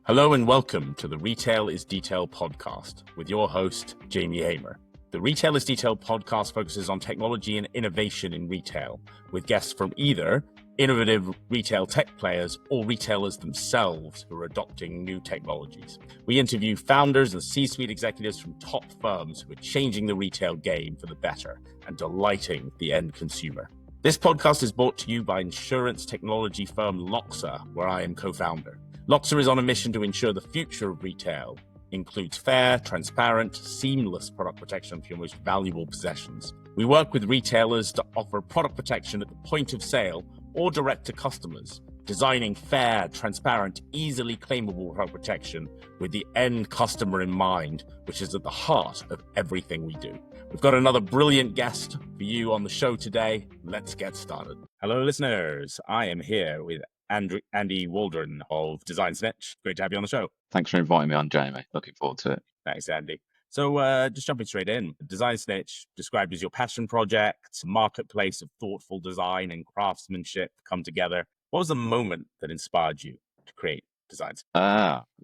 Hello and welcome to the Retail is Detail podcast with your host, Jamie Hamer. The Retail is Detail podcast focuses on technology and innovation in retail, with guests from either innovative retail tech players or retailers themselves who are adopting new technologies. We interview founders and C-suite executives from top firms who are changing the retail game for the better and delighting the end consumer. This podcast is brought to you by insurance technology firm Loxa, where I am co-founder. Loxa is on a mission to ensure the future of retail includes fair, transparent, seamless product protection for your most valuable possessions. We work with retailers to offer product protection at the point of sale or direct to customers, designing fair, transparent, easily claimable product protection with the end customer in mind, which is at the heart of everything we do. We've got another brilliant guest for you on the show today. Let's get started. Hello, listeners. I am here with Andy Waldron of DesignSnitch. Great to have you on the show. Thanks for inviting me on, Jamie. Looking forward to it. Thanks, Andy. So just jumping straight in, DesignSnitch, described as your passion project, marketplace of thoughtful design and craftsmanship come together. What was the moment that inspired you to create DesignSnitch?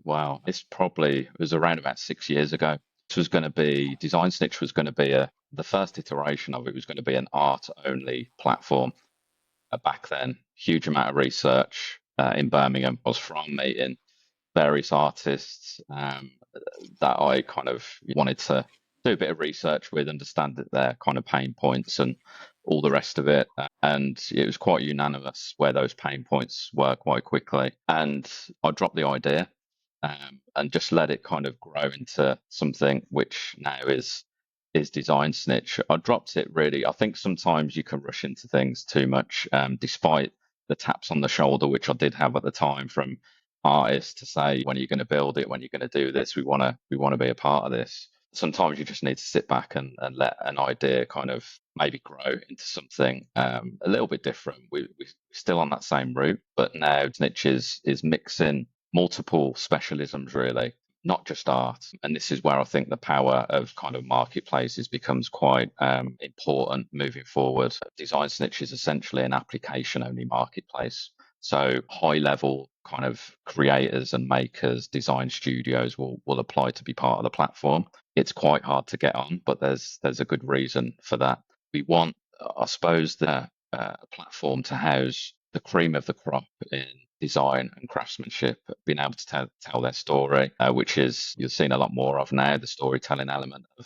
Wow. It was around about 6 years ago. This was going to be, DesignSnitch was going to be the first iteration of it was going to be an art-only platform. Back then, huge amount of research in Birmingham was from meeting various artists that I kind of wanted to do a bit of research with, understand their kind of pain points and all the rest of it. And it was quite unanimous where those pain points were quite quickly. And I dropped the idea and just let it kind of grow into something which now is DesignSnitch. I dropped it really. I think sometimes you can rush into things too much, despite the taps on the shoulder, which I did have at the time from artists to say, when are you going to build it? When are you going to do this? We want to be a part of this. Sometimes you just need to sit back and let an idea kind of maybe grow into something a little bit different. We're still on that same route, but now Snitch is mixing multiple specialisms really, not just art. And this is where I think the power of kind of marketplaces becomes quite important moving forward. DesignSnitch is essentially an application-only marketplace. So high-level kind of creators and makers, design studios will apply to be part of the platform. It's quite hard to get on, but there's a good reason for that. We want, I suppose, the platform to house the cream of the crop in design and craftsmanship, being able to tell their story, which is you're seeing a lot more of now, the storytelling element of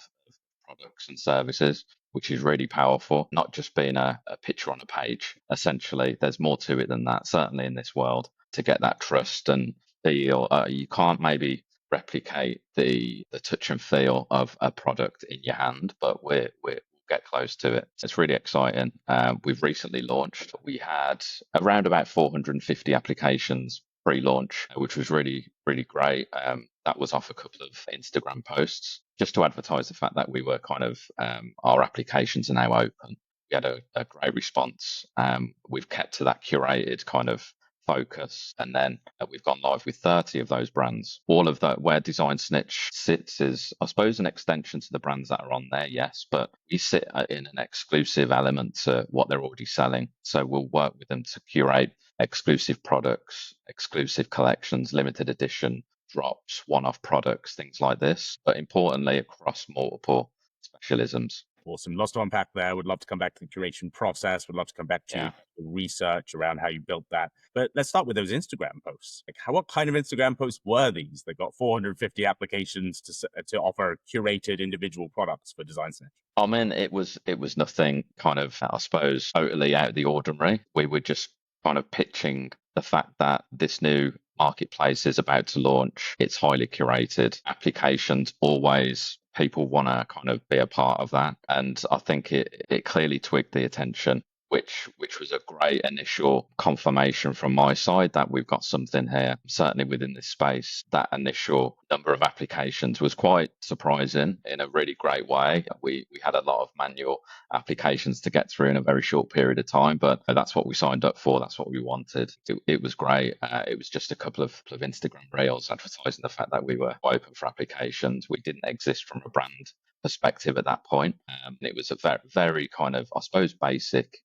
products and services, which is really powerful, not just being a picture on a page. Essentially, there's more to it than that, certainly in this world, to get that trust and feel. You can't maybe replicate the touch and feel of a product in your hand, but we'll get close to it. It's really exciting. We've recently launched. We had around about 450 applications pre-launch, which was really, really great. That was off a couple of Instagram posts just to advertise the fact that we were kind of, our applications are now open. We had a great response. We've kept to that curated kind of focus, and then we've gone live with 30 of those brands. All of that, where DesignSnitch sits, is I suppose an extension to the brands that are on there, yes, but we sit in an exclusive element to what they're already selling. So we'll work with them to curate exclusive products, exclusive collections, limited edition drops, one-off products, things like this, but importantly across multiple specialisms. Awesome. Lots to unpack there. Would love to come back to the curation process. Would love to come back to the research around how you built that. But let's start with those Instagram posts. Like, what kind of Instagram posts were these? They got 450 applications to offer curated individual products for DesignSnitch. I mean, it was nothing kind of, I suppose, totally out of the ordinary. We were just kind of pitching the fact that this new marketplace is about to launch. It's highly curated. Applications always, people want to kind of be a part of that. And I think it clearly twigged the attention, which was a great initial confirmation from my side that we've got something here. Certainly within this space, that initial number of applications was quite surprising in a really great way. We had a lot of manual applications to get through in a very short period of time, but that's what we signed up for. That's what we wanted. It was great. It was just a couple of Instagram reels advertising the fact that we were open for applications. We didn't exist from a brand perspective at that point. It was a very, very kind of, I suppose, basic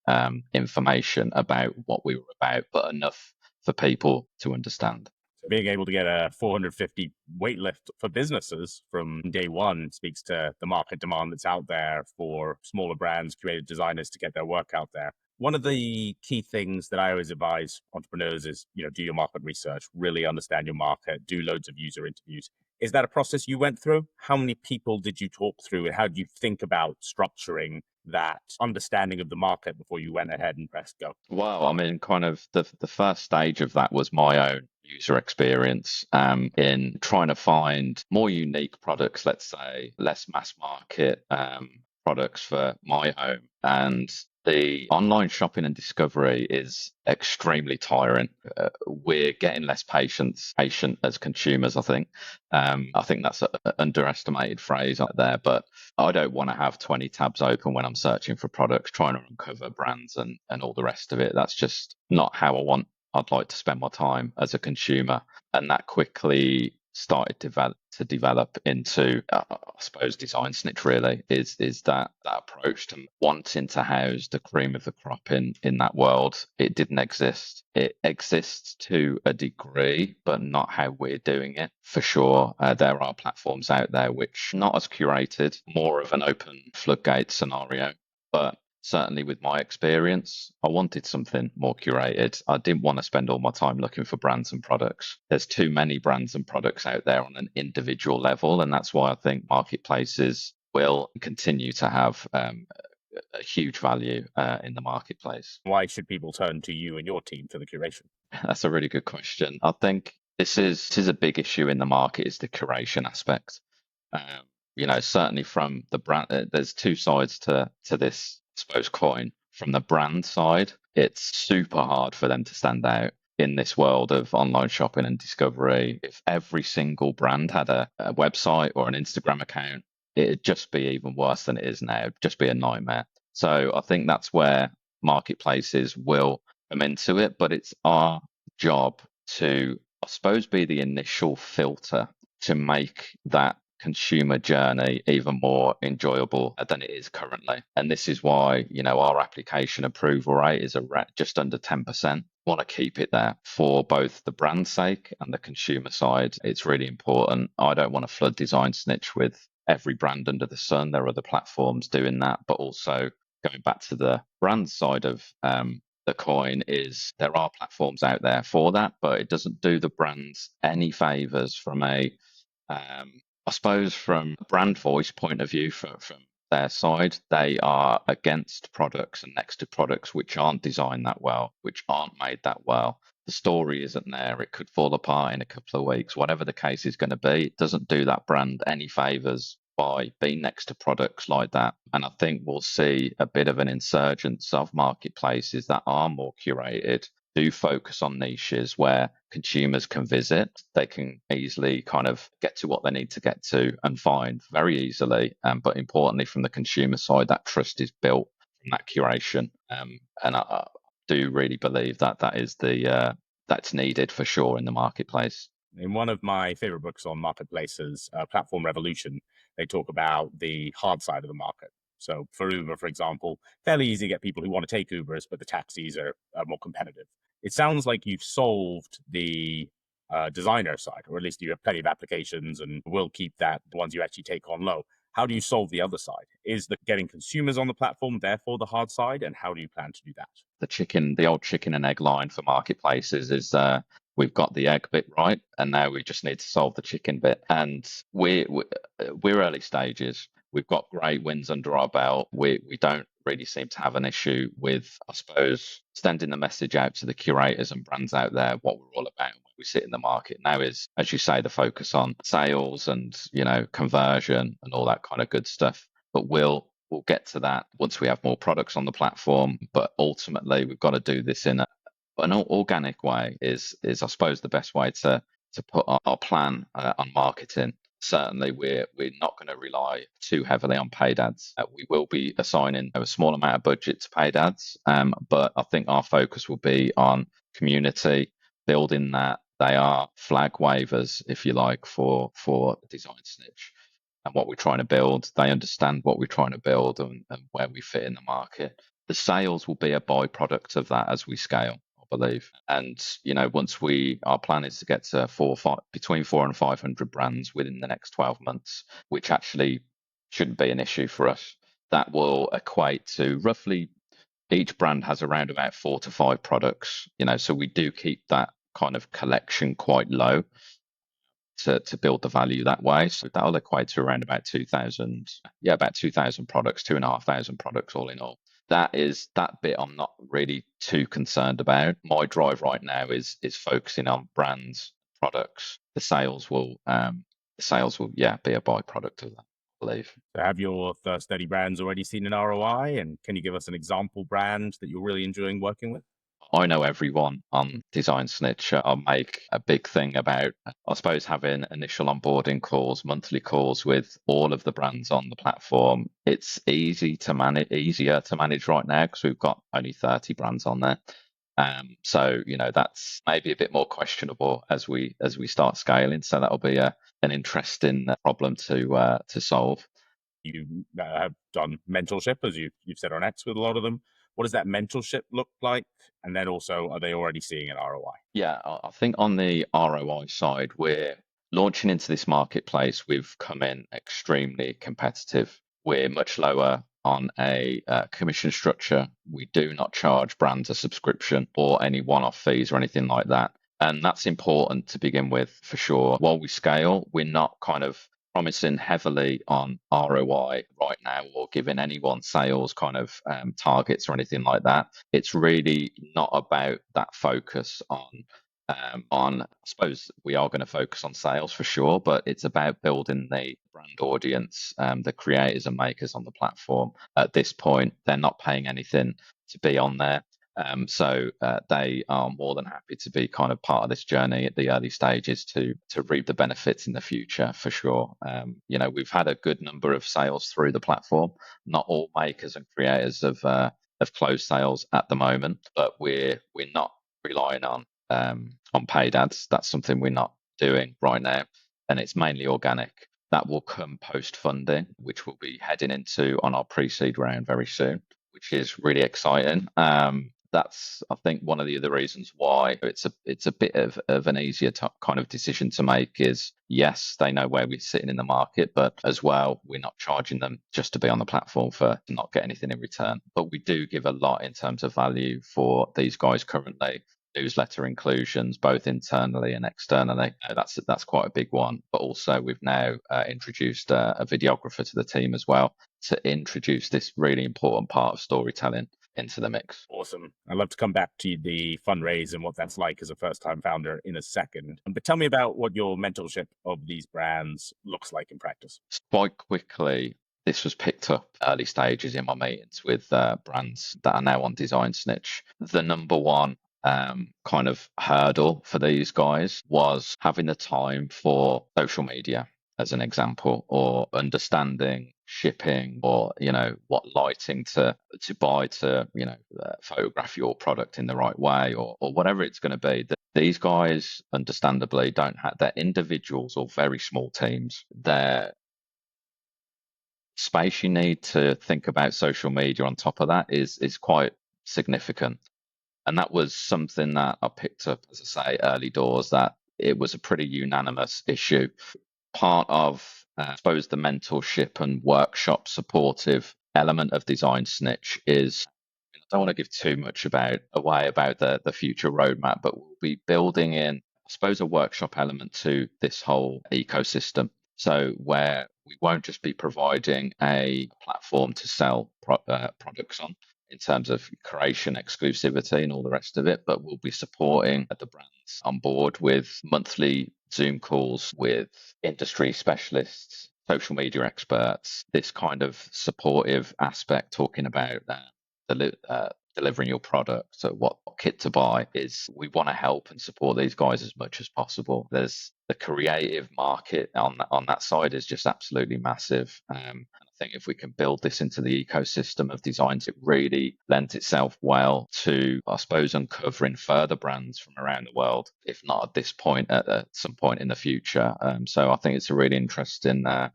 information about what we were about, but enough for people to understand. Being able to get a 450 weight lift for businesses from day one speaks to the market demand that's out there for smaller brands, creative designers to get their work out there. One of the key things that I always advise entrepreneurs is, do your market research, really understand your market, do loads of user interviews. Is that a process you went through? How many people did you talk through, and how did you think about structuring that understanding of the market before you went ahead and pressed go? Well, I mean, kind of the first stage of that was my own user experience in trying to find more unique products, let's say less mass market products for my home. And the online shopping and discovery is extremely tiring. We're getting less patient as consumers, I think. I think that's an underestimated phrase out there, but I don't want to have 20 tabs open when I'm searching for products, trying to uncover brands and all the rest of it. That's just not how I'd like to spend my time as a consumer. And that quickly started to develop into, I suppose, DesignSnitch really is that approach to wanting to house the cream of the crop in that world. It didn't exist. It exists to a degree, but not how we're doing it for sure. There are platforms out there which not as curated, more of an open floodgate scenario, but certainly with my experience, I wanted something more curated. I didn't want to spend all my time looking for brands and products. There's too many brands and products out there on an individual level. And that's why I think marketplaces will continue to have a huge value in the marketplace. Why should people turn to you and your team for the curation? That's a really good question. I think this is a big issue in the market, is the curation aspect. Certainly from the brand, there's two sides to this, I suppose, coin. From the brand side, it's super hard for them to stand out in this world of online shopping and discovery. If every single brand had a website or an Instagram account, it'd just be even worse than it is now. It'd just be a nightmare. So I think that's where marketplaces will come into it, but it's our job to, I suppose, be the initial filter to make that consumer journey even more enjoyable than it is currently. And this is why, our application approval rate is just under 10%. Want to keep it there for both the brand's sake and the consumer side. It's really important. I don't want to flood DesignSnitch with every brand under the sun. There are other platforms doing that, but also going back to the brand side of the coin, is there are platforms out there for that, but it doesn't do the brands any favors from I suppose from a brand voice point of view. From their side, they are against products and next to products which aren't designed that well, which aren't made that well. The story isn't there. It could fall apart in a couple of weeks. Whatever the case is going to be, it doesn't do that brand any favors by being next to products like that. And I think we'll see a bit of an insurgence of marketplaces that are more curated, do focus on niches where consumers can visit. They can easily kind of get to what they need to get to and find very easily. But importantly, from the consumer side, that trust is built from that curation. And I do really believe that is that's needed for sure in the marketplace. In one of my favorite books on marketplaces, Platform Revolution, they talk about the hard side of the market. So for Uber, for example, fairly easy to get people who want to take Ubers, but the taxis are more competitive. It sounds like you've solved the designer side, or at least you have plenty of applications and will keep that, the ones you actually take on low. How do you solve the other side? Is the getting consumers on the platform therefore the hard side, and how do you plan to do that? The old chicken and egg line for marketplaces is we've got the egg bit right, and now we just need to solve the chicken bit. And we're early stages. We've got great wins under our belt. We don't really seem to have an issue with, I suppose, sending the message out to the curators and brands out there what we're all about when we sit in the market. Now is, as you say, the focus on sales and conversion and all that kind of good stuff. But we'll get to that once we have more products on the platform. But ultimately, we've got to do this in an organic way. Is I suppose the best way to put our plan on marketing. Certainly, we're not going to rely too heavily on paid ads. We will be assigning a small amount of budget to paid ads, but I think our focus will be on community, building that. They are flag wavers, if you like, for DesignSnitch and what we're trying to build. They understand what we're trying to build and where we fit in the market. The sales will be a byproduct of that as we scale. I'll believe. And once our plan is to get to between 400 and 500 brands within the next 12 months, which actually shouldn't be an issue for us. That will equate to roughly, each brand has around about 4 to 5 products, so we do keep that kind of collection quite low to build the value that way. So that'll equate to around about 2,000, about 2,000 products, 2,500 products all in all. That bit I'm not really too concerned about. My drive right now is focusing on brands, products. The sales will be a byproduct of that, I believe. So have your first 30 brands already seen an ROI? And can you give us an example brand that you're really enjoying working with? I know everyone on DesignSnitch. I make a big thing about, I suppose, having initial onboarding calls, monthly calls with all of the brands on the platform. It's easier to manage right now because we've got only 30 brands on there. So that's maybe a bit more questionable as we start scaling. So that'll be an interesting problem to solve. You have done mentorship, as you've said on X with a lot of them. What does that mentorship look like? And then also, are they already seeing an ROI? Yeah, I think on the ROI side, we're launching into this marketplace. We've come in extremely competitive. We're much lower on a commission structure. We do not charge brands a subscription or any one-off fees or anything like that. And that's important to begin with, for sure. While we scale, we're not kind of promising heavily on ROI right now or giving anyone sales kind of targets or anything like that. It's really not about that focus on, I suppose we are going to focus on sales for sure, but it's about building the brand audience, the creators and makers on the platform. At this point, they're not paying anything to be on there. So they are more than happy to be kind of part of this journey at the early stages to reap the benefits in the future, for sure. We've had a good number of sales through the platform. Not all makers and creators have closed sales at the moment, but we're not relying on paid ads. That's something we're not doing right now, and it's mainly organic. That will come post funding, which we'll be heading into on our pre-seed round very soon, which is really exciting. That's, I think, one of the other reasons why it's a bit of an easier kind of decision to make is, yes, they know where we're sitting in the market, but as well, we're not charging them just to be on the platform for not get anything in return. But we do give a lot in terms of value for these guys currently. Newsletter inclusions, both internally and externally. That's quite a big one. But also, we've now introduced a videographer to the team as well to introduce this really important part of storytelling into the mix. Awesome. I'd love to come back to the fundraise and what that's like as a first-time founder in a second. But tell me about what your mentorship of these brands looks like in practice. Quite quickly, this was picked up early stages in my meetings with brands that are now on DesignSnitch. The number one kind of hurdle for these guys was having the time for social media, as an example, or understanding shipping, or what lighting to buy to photograph your product in the right way, or whatever it's going to be. These guys understandably don't have, they're individuals or very small teams. Their space you need to think about social media on top of that is quite significant. And that was something that I picked up, as I say, early doors, that it was a pretty unanimous issue. Part of, I suppose, the mentorship and workshop supportive element of DesignSnitch is, I don't want to give too much away about the future roadmap, but we'll be building in, I suppose, a workshop element to this whole ecosystem. So where we won't just be providing a platform to sell products on, in terms of curation, exclusivity, and all the rest of it, but we'll be supporting the brands on board with monthly Zoom calls with industry specialists, social media experts, this kind of supportive aspect, talking about delivering your product. So what kit to buy is, we want to help and support these guys as much as possible. There's the creative market on that side is just absolutely massive. And I think if we can build this into the ecosystem of designs, it really lends itself well to, I suppose, uncovering further brands from around the world, if not at this point, at some point in the future. So I think it's a really interesting part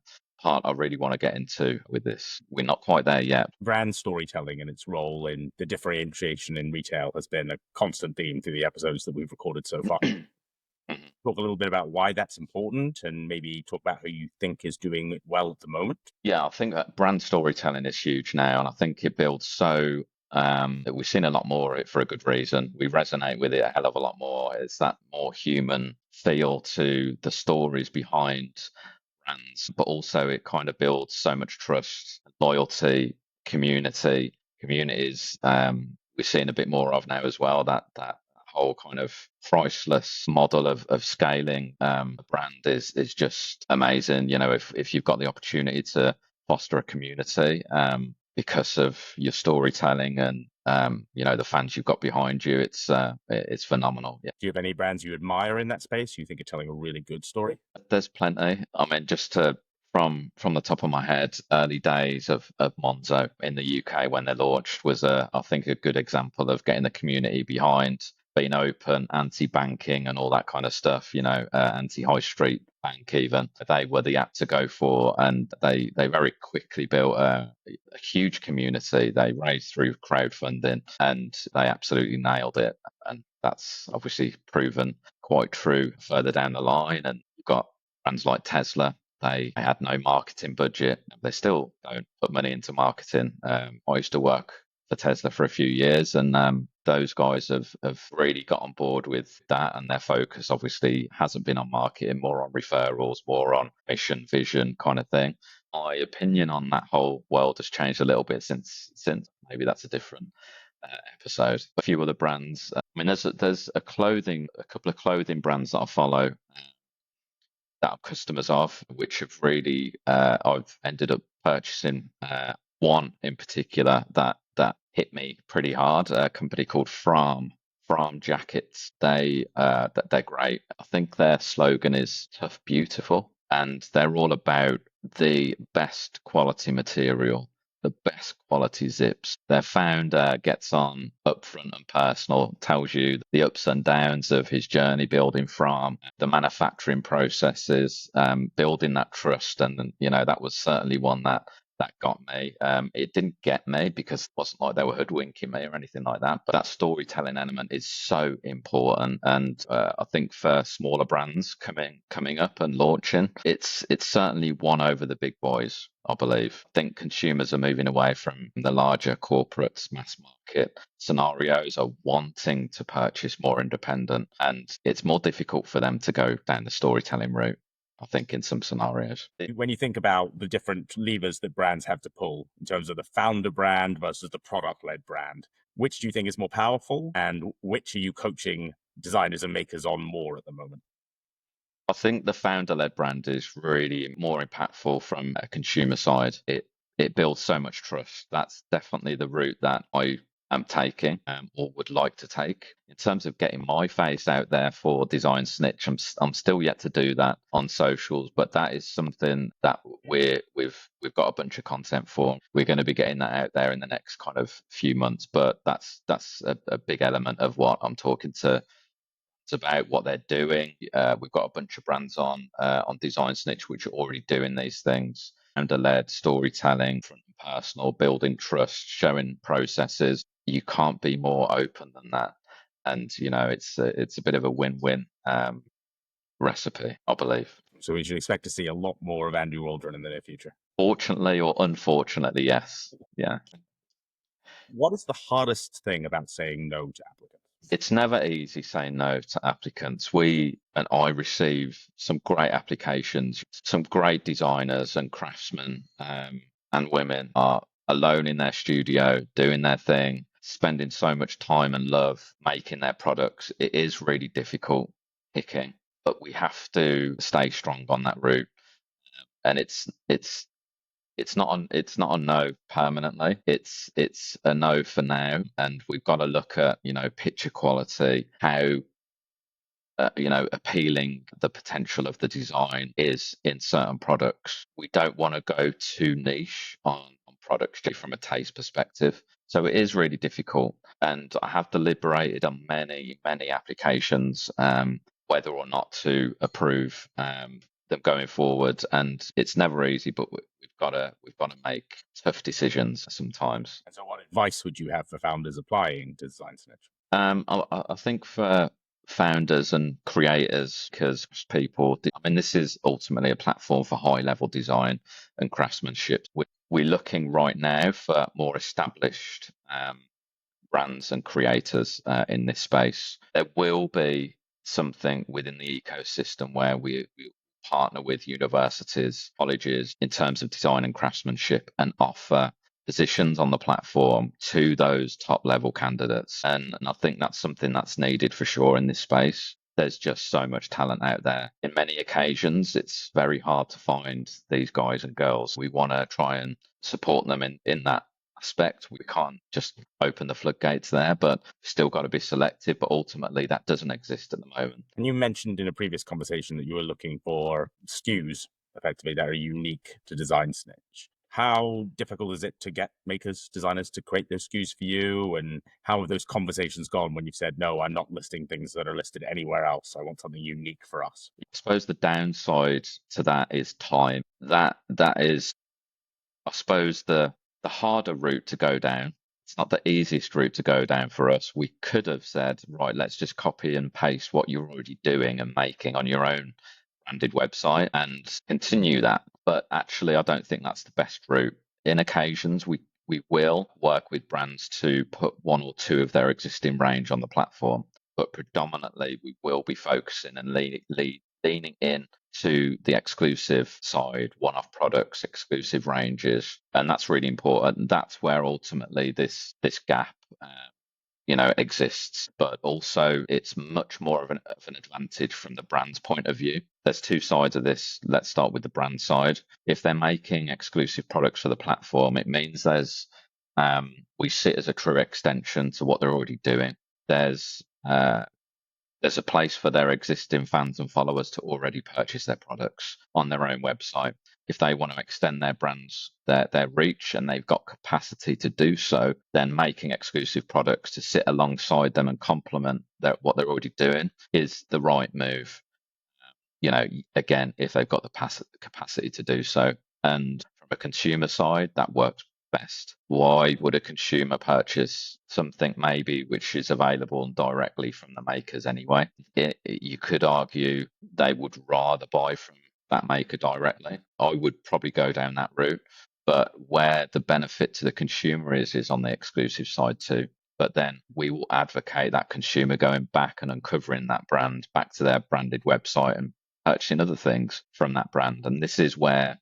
part I really want to get into with this. We're not quite there yet. Brand storytelling and its role in the differentiation in retail has been a constant theme through the episodes that we've recorded so far. Talk a little bit about why that's important and maybe talk about who you think is doing it well at the moment. Yeah, I think that brand storytelling is huge now, and I think it builds so that we've seen a lot more of it for a good reason. We resonate with it a hell of a lot more. It's that more human feel to the stories behind brands, but also it kind of builds so much trust, loyalty, communities. We're seeing a bit more of now as well. That whole kind of priceless model of scaling a brand is just amazing. You know, if you've got the opportunity to foster a community because of your storytelling and the fans you've got behind you, it's phenomenal. Yeah. Do you have any brands you admire in that space you think are telling a really good story? There's plenty. I mean, just to from the top of my head, early days of Monzo in the UK when they launched was I think a good example of getting the community behind being open, anti-banking, and all that kind of stuff. Anti-high street bank even. They were the app to go for, and they very quickly built a huge community. They raised through crowdfunding, and they absolutely nailed it. And that's obviously proven quite true further down the line. And you've got brands like Tesla. They had no marketing budget. They still don't put money into marketing. I used to work for Tesla for a few years, and those guys have really got on board with that. And their focus obviously hasn't been on marketing, more on referrals, more on mission, vision kind of thing. My opinion on that whole world has changed a little bit since maybe that's a different episode. A few other brands. I mean, there's a couple of clothing brands that I follow that I'm customers of, which have really I've ended up purchasing. One in particular that hit me pretty hard. A company called From Jackets. They're great. I think their slogan is "Tough, Beautiful," and they're all about the best quality material, the best quality zips. Their founder gets on upfront and personal, tells you the ups and downs of his journey building from the manufacturing processes, building that trust. And, that was certainly one that got me. It didn't get me because it wasn't like they were hoodwinking me or anything like that. But that storytelling element is so important. And I think for smaller brands coming up and launching, it's certainly won over the big boys, I believe. I think consumers are moving away from the larger corporates, mass market scenarios, are wanting to purchase more independent. And it's more difficult for them to go down the storytelling route, I think, in some scenarios. When you think about the different levers that brands have to pull in terms of the founder brand versus the product-led brand, which do you think is more powerful, and which are you coaching designers and makers on more at the moment? I think the founder-led brand is really more impactful from a consumer side. It builds so much trust. That's definitely the route that I am taking or would like to take. In terms of getting my face out there for DesignSnitch, I'm still yet to do that on socials, but that is something that we've got a bunch of content for. We're going to be getting that out there in the next kind of few months, but that's a big element of what I'm talking to. It's about what they're doing. We've got a bunch of brands on DesignSnitch which are already doing these things. Founder-led storytelling, from personal, building trust, showing processes. You can't be more open than that. And it's a bit of a win-win recipe, I believe. So we should expect to see a lot more of Andrew Waldron in the near future. Fortunately or unfortunately, yes. Yeah. What is the hardest thing about saying no to applicants? It's never easy saying no to applicants. We and I receive some great applications, some great designers and craftsmen and women are alone in their studio doing their thing, spending so much time and love making their products. It is really difficult picking, but we have to stay strong on that route. And it's not a no permanently. It's a no for now, and we've got to look at picture quality, how appealing the potential of the design is in certain products. We don't want to go too niche on products from a taste perspective. So it is really difficult, and I have deliberated on many applications whether or not to approve. them going forward. And it's never easy, but we've got to make tough decisions sometimes. And so, what advice would you have for founders applying to DesignSnitch? I think for founders and creators, because people, I mean, this is ultimately a platform for high level design and craftsmanship. We're looking right now for more established brands and creators in this space. There will be something within the ecosystem where we partner with universities, colleges in terms of design and craftsmanship and offer positions on the platform to those top level candidates. And I think that's something that's needed for sure in this space. There's just so much talent out there. In many occasions, it's very hard to find these guys and girls. We want to try and support them in that aspect. We can't just open the floodgates there, but still got to be selective. But ultimately, that doesn't exist at the moment. And you mentioned in a previous conversation that you were looking for SKUs effectively that are unique to DesignSnitch. How difficult is it to get makers, designers to create those SKUs for you? And how have those conversations gone when you've said, no, I'm not listing things that are listed anywhere else. I want something unique for us. I suppose the downside to that is time. That is, I suppose, the harder route to go down. It's not the easiest route to go down for us. We could have said, right, let's just copy and paste what you're already doing and making on your own branded website and continue that. But actually, I don't think that's the best route. In occasions, we will work with brands to put one or two of their existing range on the platform, but predominantly we will be focusing and leaning in to the exclusive side, one-off products, exclusive ranges, and that's really important. That's where ultimately this gap exists, but also it's much more of an advantage from the brand's point of view. There's two sides of this. Let's start with the brand side. If they're making exclusive products for the platform, it means we sit as a true extension to what they're already doing. There's a place for their existing fans and followers to already purchase their products on their own website. If they want to extend their brands, their reach, and they've got capacity to do so, then making exclusive products to sit alongside them and complement what they're already doing is the right move. Again, if they've got the capacity to do so. And from a consumer side, that works best. Why would a consumer purchase something maybe which is available directly from the makers anyway? You could argue they would rather buy from that maker directly. I would probably go down that route, but where the benefit to the consumer is on the exclusive side too. But then we will advocate that consumer going back and uncovering that brand back to their branded website and purchasing other things from that brand. And this is where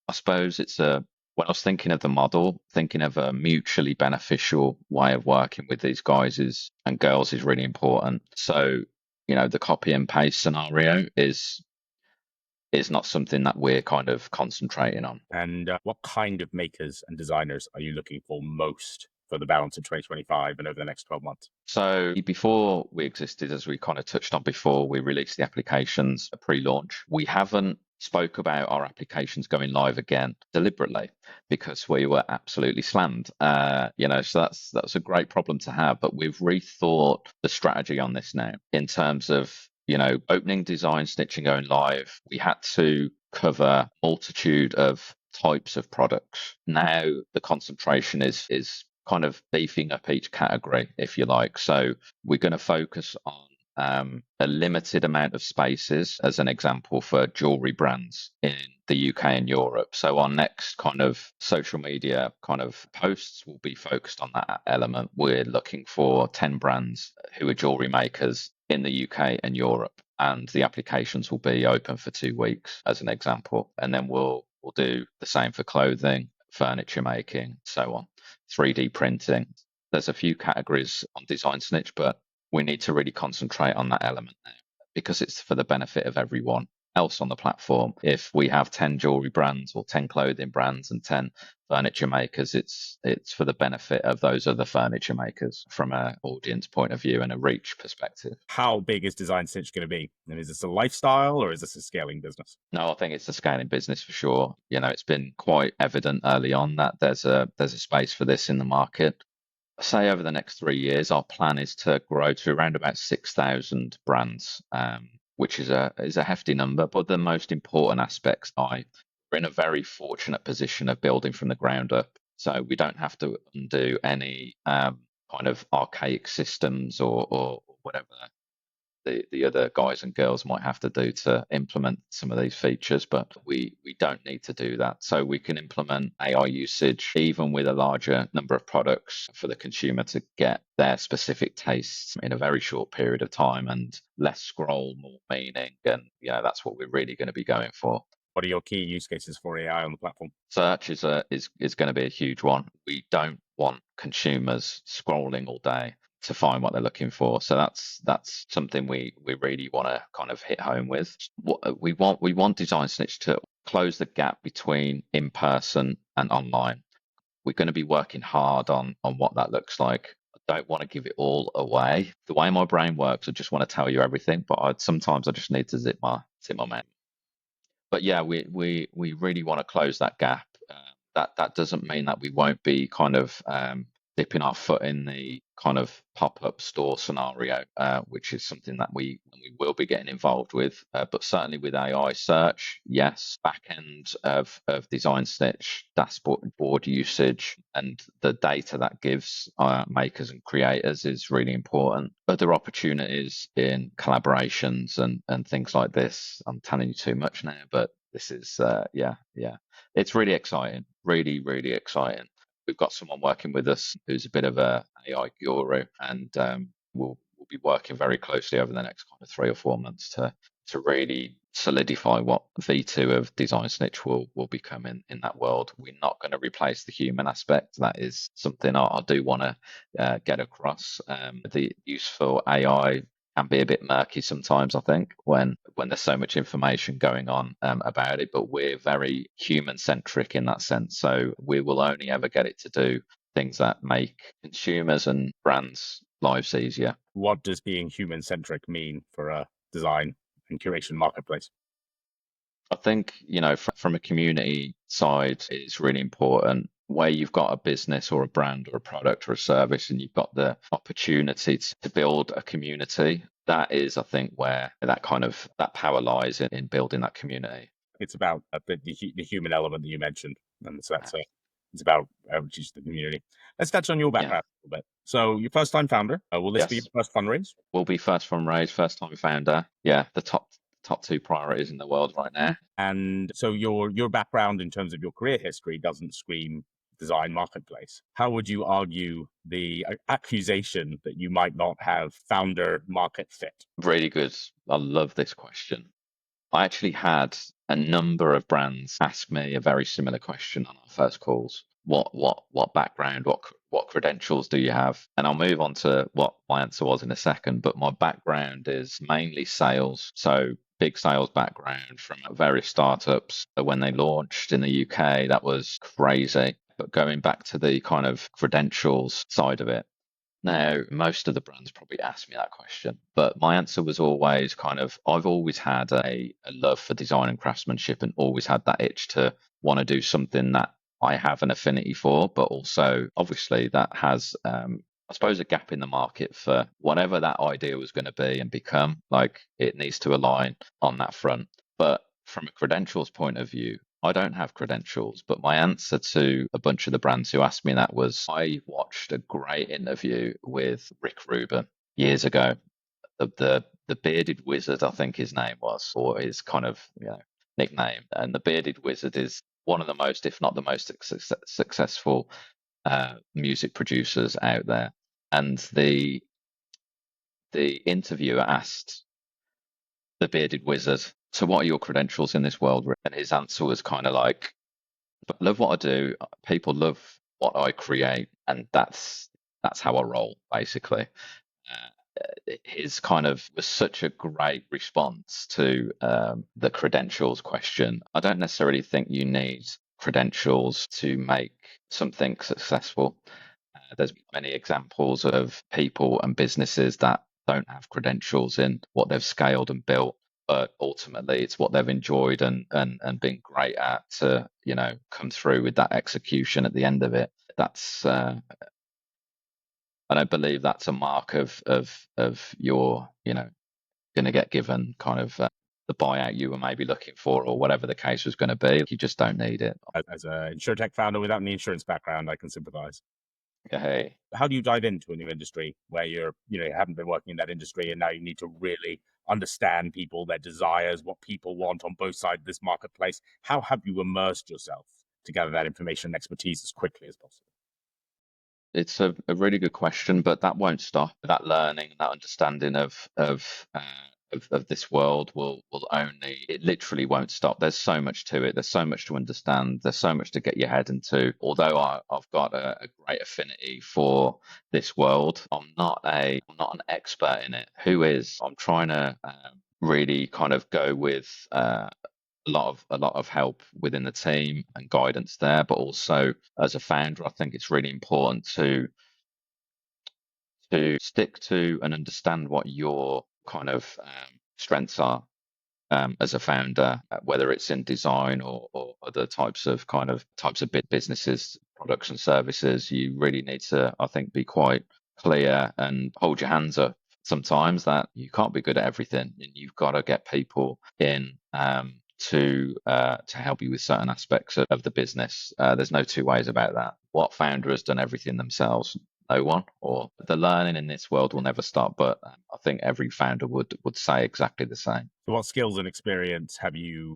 I suppose when I was thinking of the model, thinking of a mutually beneficial way of working with these guys and girls is really important. So, the copy and paste scenario is not something that we're kind of concentrating on. And what kind of makers and designers are you looking for most for the balance of 2025 and over the next 12 months? So before we existed, as we kind of touched on before, we released the applications pre-launch. We haven't spoke about our applications going live again deliberately because we were absolutely slammed. So that's a great problem to have. But we've rethought the strategy on this now in terms of opening DesignSnitch and going live. We had to cover a multitude of types of products. Now the concentration is kind of beefing up each category, if you like. So we're going to focus on a limited amount of spaces, as an example, for jewelry brands in the UK and Europe. So our next kind of social media kind of posts will be focused on that element. We're looking for 10 brands who are jewelry makers in the UK and Europe, and the applications will be open for 2 weeks, as an example. And then we'll do the same for clothing, furniture making, so on. 3D printing. There's a few categories on DesignSnitch, but we need to really concentrate on that element now because it's for the benefit of everyone else on the platform. If we have 10 jewelry brands or 10 clothing brands and 10 furniture makers, it's for the benefit of those other furniture makers from an audience point of view and a reach perspective. How big is DesignSnitch going to be? And is this a lifestyle or is this a scaling business? No, I think it's a scaling business for sure. It's been quite evident early on that there's a space for this in the market. Say over the next 3 years, our plan is to grow to around about 6,000 brands which is a hefty number. But the most important aspects are we're in a very fortunate position of building from the ground up. So we don't have to undo any kind of archaic systems or whatever the other guys and girls might have to do to implement some of these features, but we don't need to do that. So we can implement AI usage even with a larger number of products for the consumer to get their specific tastes in a very short period of time, and less scroll, more meaning. And that's what we're really going to be going for. What are your key use cases for AI on the platform? Search is going to be a huge one. We don't want consumers scrolling all day to find what they're looking for. So that's something we really want to kind of hit home with. What we want DesignSnitch to close the gap between in person and online. We're going to be working hard on what that looks like. I don't want to give it all away. The way my brain works, I just want to tell you everything, but sometimes I just need to zip my mouth. But yeah, we really want to close that gap. That doesn't mean that we won't be kind of dipping our foot in the kind of pop-up store scenario, which is something that we will be getting involved with. But certainly with AI search, yes, back end of DesignSnitch, dashboard usage, and the data that gives makers and creators is really important. Other opportunities in collaborations and things like this. I'm telling you too much now, but this is it's really exciting, really exciting. We've got someone working with us who's a bit of a AI guru, and we'll be working very closely over the next kind of 3 or 4 months to really solidify what V2 of DesignSnitch will become in that world. We're not going to replace the human aspect. That is something I do want to get across. The use for AI can be a bit murky sometimes, I think, when there's so much information going on about it, but we're very human centric in that sense. So we will only ever get it to do things that make consumers and brands' lives easier. What does being human centric mean for a design and curation marketplace? I think, from a community side, it's really important where you've got a business or a brand or a product or a service and you've got the opportunity to build a community. That is, I think, where that power lies in building that community. It's about the human element that you mentioned. And so it's about just the community. Let's touch on your background a little bit. So your first time founder, will this be your first fundraise? Will be first fundraise, first time founder. Yeah, the top 2 priorities in the world right now. And so your background in terms of your career history doesn't scream design marketplace. How would you argue the accusation that you might not have founder market fit? Really good. I love this question. I actually had a number of brands ask me a very similar question on our first calls. What background, what credentials do you have? And I'll move on to what my answer was in a second, but my background is mainly sales. So big sales background from various startups. When they launched in the UK, that was crazy. But going back to the kind of credentials side of it, now, most of the brands probably asked me that question, but my answer was always I've always had a love for design and craftsmanship and always had that itch to want to do something that I have an affinity for, but also obviously that has, I suppose, a gap in the market for whatever that idea was going to be and become. Like, it needs to align on that front. But from a credentials point of view, I don't have credentials, but my answer to a bunch of the brands who asked me that was I watched a great interview with Rick Rubin years ago. The bearded wizard, I think his name was, or his kind of nickname. And the bearded wizard is one of the most, if not the most successful music producers out there. And the interviewer asked the bearded wizard, so what are your credentials in this world? And his answer was kind of like, but love what I do. People love what I create, and that's how I roll, basically. His kind of was such a great response to the credentials question. I don't necessarily think you need credentials to make something successful. There's many examples of people and businesses that don't have credentials in what they've scaled and built, but ultimately it's what they've enjoyed and been great at to come through with that execution at the end of it. That's I don't believe that's a mark of your going to get given kind of the buyout you were maybe looking for, or whatever the case was going to be. You just don't need it. As an insurtech founder without an insurance background, I can sympathize. Hey. How do you dive into a new industry where you haven't been working in that industry and now you need to really understand people, their desires, what people want on both sides of this marketplace? How have you immersed yourself to gather that information and expertise as quickly as possible? It's a really good question, but that won't stop. That learning, that understanding of this world will only, it literally won't stop. There's so much to it. There's so much to understand. There's so much to get your head into. Although I've got a great affinity for this world, I'm not an expert in it. Who is? I'm trying to really kind of go with a lot of help within the team and guidance there, but also as a founder, I think it's really important to stick to and understand what your kind of strengths are as a founder, whether it's in design or other types of big businesses, products and services. You really need to, I think, be quite clear and hold your hands up sometimes that you can't be good at everything, and you've got to get people in to help you with certain aspects of the business. There's no two ways about that. What founder has done everything themselves? No one. Or the learning in this world will never stop. But I think every founder would say exactly the same. So what skills and experience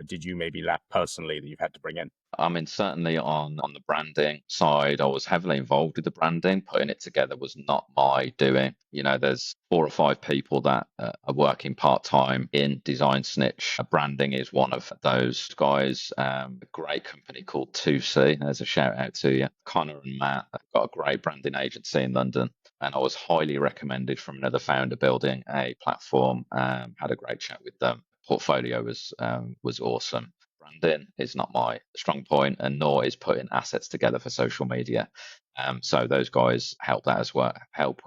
did you maybe lack personally that you've had to bring in? I mean, certainly on the branding side, I was heavily involved with the branding. Putting it together was not my doing. There's 4 or 5 people that are working part-time in DesignSnitch. Branding is one of those guys. A great company called 2C. There's a shout out to you. Connor and Matt have got a great branding agency in London. And I was highly recommended from another founder building a platform. Had a great chat with them. Portfolio was awesome. Branding is not my strong point, and nor is putting assets together for social media. So those guys help that as well. Help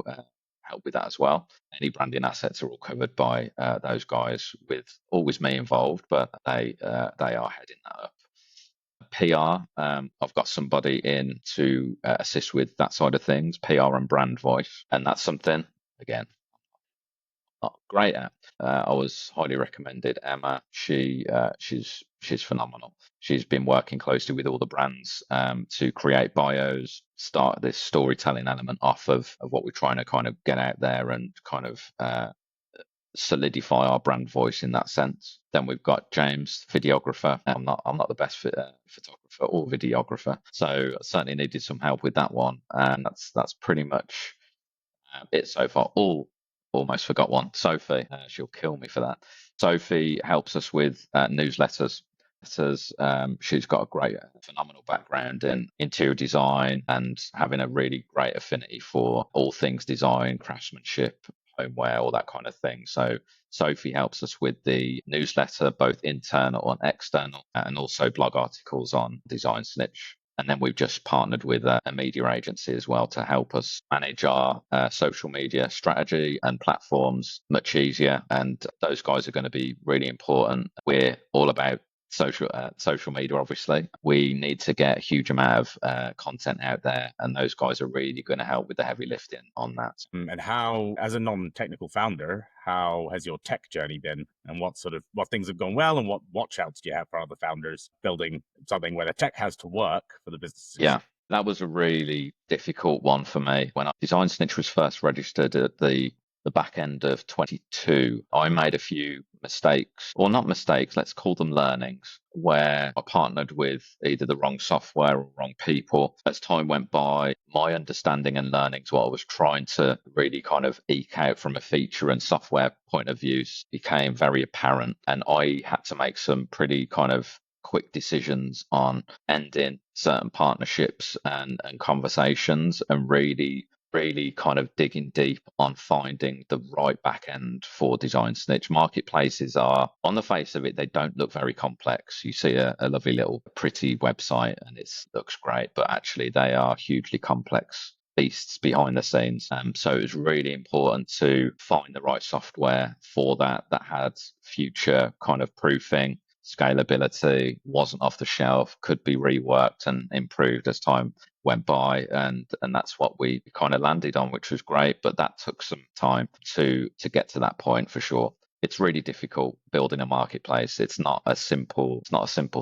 with that as well. Any branding assets are all covered by those guys, with always me involved, but they are heading that up. PR, I've got somebody in to assist with that side of things, PR and brand voice, and that's something again not great at. I was highly recommended. Emma, she's phenomenal. She's been working closely with all the brands to create bios, start this storytelling element off of what we're trying to kind of get out there and kind of solidify our brand voice in that sense. Then we've got James, videographer. I'm not the best photographer or videographer, so I certainly needed some help with that one, and that's pretty much it so far. Almost forgot one. Sophie, she'll kill me for that. Sophie helps us with newsletters. She's got a great, phenomenal background in interior design and having a really great affinity for all things design, craftsmanship, homeware, all that kind of thing. So Sophie helps us with the newsletter, both internal and external, and also blog articles on DesignSnitch. And then we've just partnered with a media agency as well to help us manage our social media strategy and platforms much easier. And those guys are going to be really important. We're all about social media, obviously. We need to get a huge amount of content out there, and those guys are really going to help with the heavy lifting on that. And how, as a non-technical founder, how has your tech journey been, and what things have gone well, and what watch outs do you have for other founders building something where the tech has to work for the business? Yeah, that was a really difficult one for me. When DesignSnitch was first registered at the back end of 22, I made a few mistakes, or not mistakes, let's call them learnings, where I partnered with either the wrong software or wrong people. As time went by, my understanding and learnings, what I was trying to really kind of eke out from a feature and software point of view, became very apparent. And I had to make some pretty kind of quick decisions on ending certain partnerships and conversations, and really kind of digging deep on finding the right back end for DesignSnitch. Marketplaces are, on the face of it, they don't look very complex. You see a lovely little pretty website and it looks great, but actually they are hugely complex beasts behind the scenes. So it was really important to find the right software for that had future kind of proofing, scalability, wasn't off the shelf, could be reworked and improved as time went by, and that's what we kind of landed on, which was great. But that took some time to get to that point for sure. It's really difficult building a marketplace. It's not a simple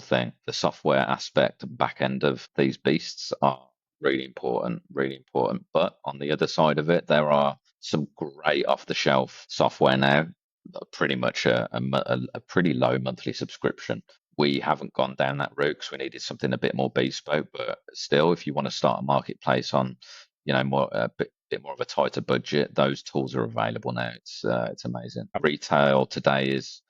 thing. The software aspect and back end of these beasts are really important, really important. But on the other side of it, there are some great off the shelf software now, pretty much a pretty low monthly subscription. We haven't gone down that route because we needed something a bit more bespoke. But still, if you want to start a marketplace on, more a bit more of a tighter budget, those tools are available now. It's amazing. Retail today is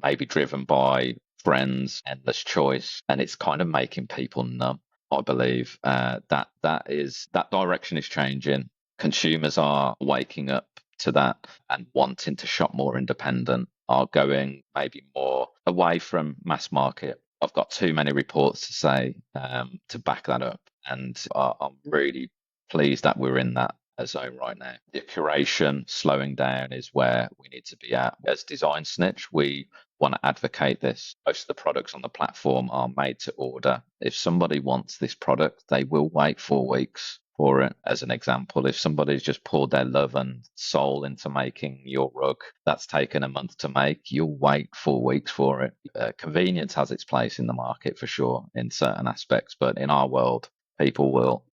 maybe driven by trends, endless choice, and it's kind of making people numb. I believe that direction is changing. Consumers are waking up to that and wanting to shop more independent, are going maybe more away from mass market. I've got too many reports to say to back that up, and I'm really pleased that we're in that zone right now. The curation slowing down is where we need to be at. As DesignSnitch, we want to advocate this. Most of the products on the platform are made to order. If somebody wants this product, they will wait 4 weeks for it. As an example, if somebody's just poured their love and soul into making your rug that's taken a month to make, you'll wait 4 weeks for it. Convenience has its place in the market for sure in certain aspects, but in our world, people will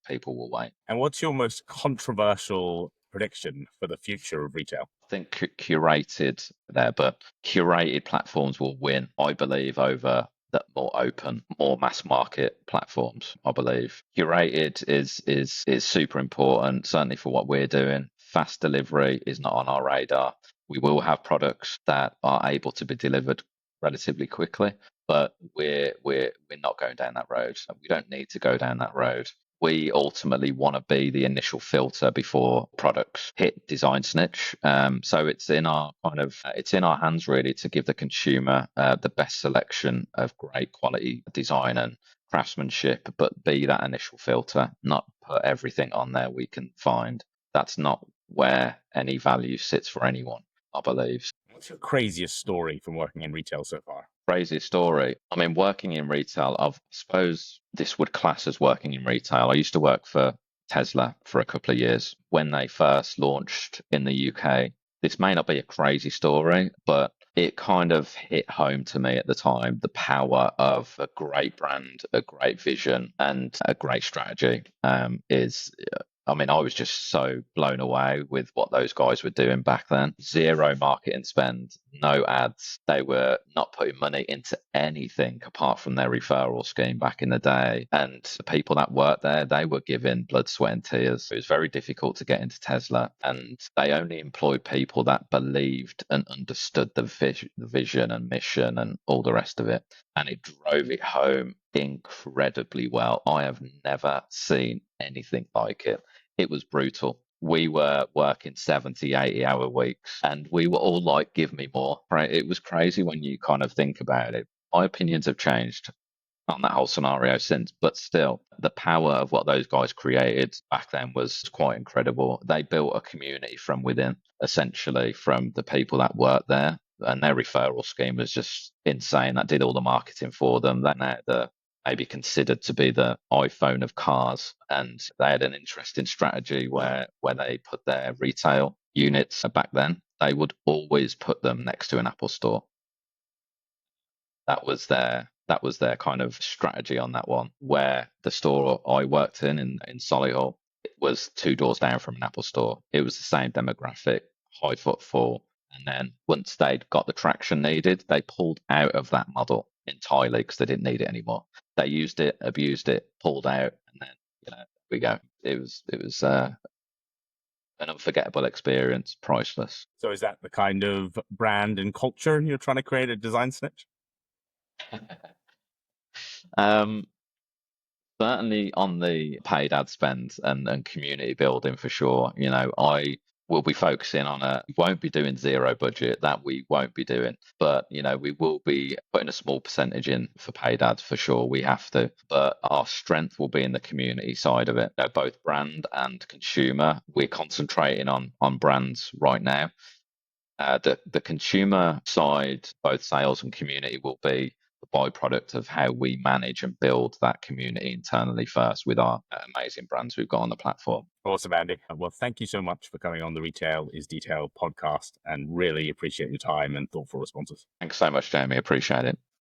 wait. And what's your most controversial prediction for the future of retail? I think curated there, but curated platforms will win, I believe, over the more open, more mass market platforms. I believe curated is super important, certainly for what we're doing. Fast delivery is not on our radar. We will have products that are able to be delivered relatively quickly, but we're not going down that road. We don't need to go down that road. We ultimately want to be the initial filter before products hit DesignSnitch. So it's in our hands really to give the consumer the best selection of great quality design and craftsmanship, but be that initial filter, not put everything on there we can find. That's not where any value sits for anyone, I believe. What's your craziest story from working in retail so far? Craziest story. I mean, working in retail, I suppose this would class as working in retail. I used to work for Tesla for a couple of years when they first launched in the UK. This may not be a crazy story, but it kind of hit home to me at the time, the power of a great brand, a great vision, and a great strategy is I mean, I was just so blown away with what those guys were doing back then. Zero marketing spend, no ads. They were not putting money into anything apart from their referral scheme back in the day. And the people that worked there, they were giving blood, sweat, and tears. It was very difficult to get into Tesla. And they only employed people that believed and understood the vision and mission and all the rest of it. And it drove it home incredibly well. I have never seen anything like it. It was brutal. We were working 70, 80-hour weeks and we were all like, give me more. Right? It was crazy when you kind of think about it. My opinions have changed on that whole scenario since, but still, the power of what those guys created back then was quite incredible. They built a community from within, essentially, from the people that worked there. And their referral scheme was just insane. That did all the marketing for them. That now the maybe considered to be the iPhone of cars. And they had an interesting strategy where they put their retail units back then, they would always put them next to an Apple store. That was their kind of strategy on that one. Where the store I worked in Solihull, it was 2 doors down from an Apple store. It was the same demographic, high footfall. And then once they'd got the traction needed, they pulled out of that model entirely because they didn't need it anymore. They used it, abused it, pulled out, and then we go. It was an unforgettable experience, priceless. So is that the kind of brand and culture you're trying to create at DesignSnitch? Certainly on the paid ad spend and community building for sure. I will be focusing on won't be doing zero budget, that we won't be doing, but we will be putting a small percentage in for paid ads for sure. We have to, but our strength will be in the community side of it, both brand and consumer. We're concentrating on brands right now. The consumer side, both sales and community, will be the byproduct of how we manage and build that community internally first with our amazing brands we've got on the platform. Awesome, Andy. Well, thank you so much for coming on the Retail is Detail podcast, and really appreciate your time and thoughtful responses. Thanks so much, Jamie. Appreciate it.